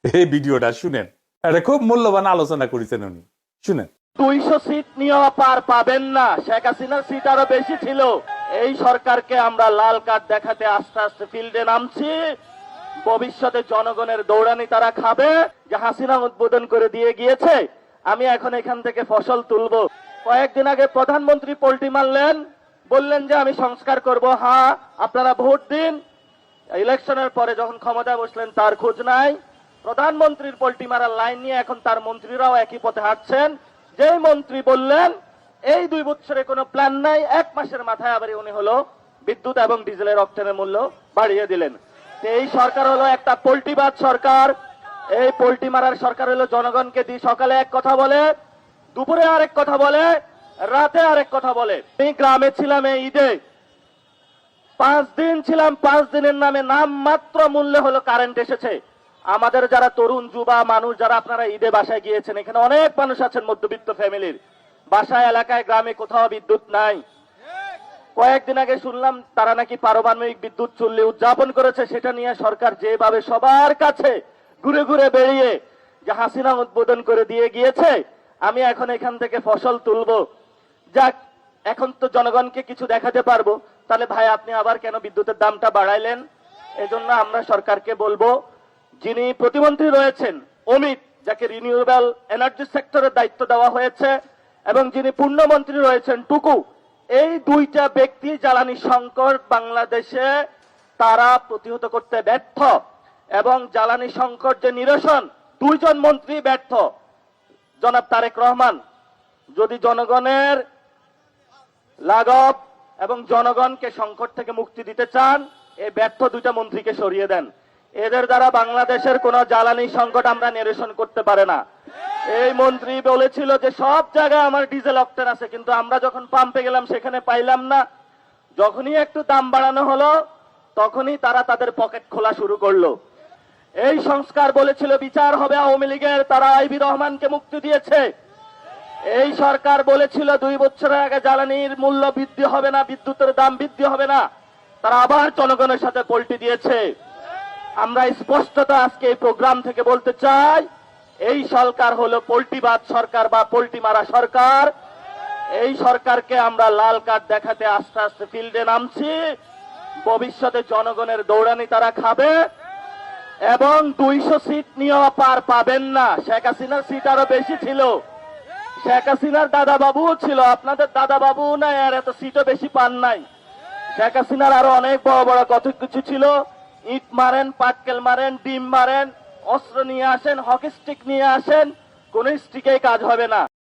এই ভিডিওটা শুনেন, এটা খুব মূল্যবান আলোচনা করেছেন উনি, শুনেন। 200 সিট নিয়েও পার পাবেন না, শেখ হাসিনার সিট আরো বেশি ছিল। এই সরকারকে আমরা লাল কার্ড দেখাতে আস্তে আস্তে ফিল্ডে নামছি। ভবিষ্যতে জনগণের দৌড়ানি তারা খাবে। যে হাসিনা উদ্বোধন করে দিয়ে গিয়েছে, আমি এখন এখান থেকে ফসল তুলবো। কয়েকদিন আগে প্রধানমন্ত্রী পোল্টি মারলেন, বললেন যে আমি সংস্কার করব। হ্যাঁ, আপনারা ভোট দিন। ইলেকশনের পরে যখন ক্ষমতায় বসলেন তার খোঁজ নাই। প্রধানমন্ত্রীর পোল্টি মারার লাইন নিয়ে এখন তার মন্ত্রীরাও একই পথে হাঁটছেন। যেই মন্ত্রী বললেন এই 2 বছরে কোনো প্ল্যান নাই, 1 মাসের মাথায় আবার উনি হলো বিদ্যুৎ এবং ডিজেলের অক্টেনের মূল্য বাড়িয়ে দিলেন। এই সরকার হলো একটা পোল্টিবাজ সরকার। এই পোল্টি মারার সরকার হলো জনগণকে দিয়ে সকালে এক কথা বলে, দুপুরে আরেক কথা বলে, রাতে আরেক কথা বলে। আমি গ্রামে ছিলাম এই ঈদে, 5 দিন ছিলাম। 5 দিনের নামে নাম মাত্র মূল্যে হলো কারেন্ট এসেছে। আমাদের যারা তরুণ যুবা মানুষ, যারা আপনারা ঈদে বাসায় গিয়েছেন, এখানে অনেক মানুষ আছেন মধ্যবিত্ত ফ্যামিলির, বাসায় এলাকায় গ্রামে কোথাও বিদ্যুৎ নাই। কয়েকদিন আগে শুনলাম তারা নাকি পারমাণবিক বিদ্যুৎ চুল্লি উদযাপন করেছে। সেটা নিয়ে সরকার যেভাবে সবার কাছে ঘুরে ঘুরে বেরিয়ে যে হাসিনা উদ্বোধন করে দিয়ে গিয়েছে, আমি এখন এখান থেকে ফসল তুলবো। যাক, এখন তো জনগণকে কিছু দেখাতে পারবো। তাহলে ভাই আপনি আবার কেন বিদ্যুতের দামটা বাড়াইলেন? এজন্য আমরা সরকারকে বলবো, যিনি প্রতিমন্ত্রী রয়েছেন অমিত, যাকে রিনিউয়েবল এনার্জি সেক্টরের দায়িত্ব দেওয়া হয়েছে, এবং যিনি পূর্ণমন্ত্রী রয়েছেন টুকু, এই 2টা ব্যক্তি জ্বালানি সংকট বাংলাদেশে তারা প্রতিহত করতে ব্যর্থ, এবং জ্বালানি সংকট যে নিরসন 2 জন মন্ত্রী ব্যর্থ। জনাব তারেক রহমান, যদি জনগণের লাঘব এবং জনগণকে সংকট থেকে মুক্তি দিতে চান, এই ব্যর্থ 2টা মন্ত্রীকে সরিয়ে দেন। এদের দ্বারা বাংলাদেশের কোন জ্বালানি সংকট আমরা নিরসন করতে পারে না। এই মন্ত্রী বলেছিল যে সব জায়গায় আমার ডিজেল অক্টেন আছে, কিন্তু আমরা যখন পাম্পে গেলাম সেখানে পাইলাম না। যখনই একটু দাম বাড়ানো হলো তখনই তারা তাদের পকেট খোলা শুরু করলো। এই সংস্কার বলেছিল বিচার হবে আওয়ামী লীগের, তারা আইবি রহমানকে মুক্তি দিয়েছে। এই সরকার বলেছিল 2 বছরের আগে জ্বালানির মূল্য বৃদ্ধি হবে না, বিদ্যুতের দাম বৃদ্ধি হবে না, তারা আবার জনগণের সাথে পল্টি দিয়েছে। আমরা স্পষ্টত আজকে এই প্রোগ্রাম থেকে বলতে চাই, এই সরকার হলো পোল্টিবাজ সরকার বা পোল্টি মারা সরকার। এই সরকারকে আমরা লাল কার্ড দেখাতে আস্তে আস্তে ফিল্ডে নামছি। ভবিষ্যতে জনগণের দৌড়ানি তারা খাবে, এবং 200 সিট নিয়েও পার পাবেন না। শেখ হাসিনার সিট আরো বেশি ছিল। শেখ হাসিনার দাদা বাবুও ছিল, আপনাদের দাদা বাবু নাই, আর এত সিটও বেশি পান নাই। শেখ হাসিনার আরো অনেক বড় বড় কত কিছু ছিল। ইট মারেন, পাটকেল মারেন, ডিম মারেন, অস্ত্র নিয়ে আসেন, হকি স্টিক নিয়ে আসেন, কোন স্টিকেই কাজ হবে না।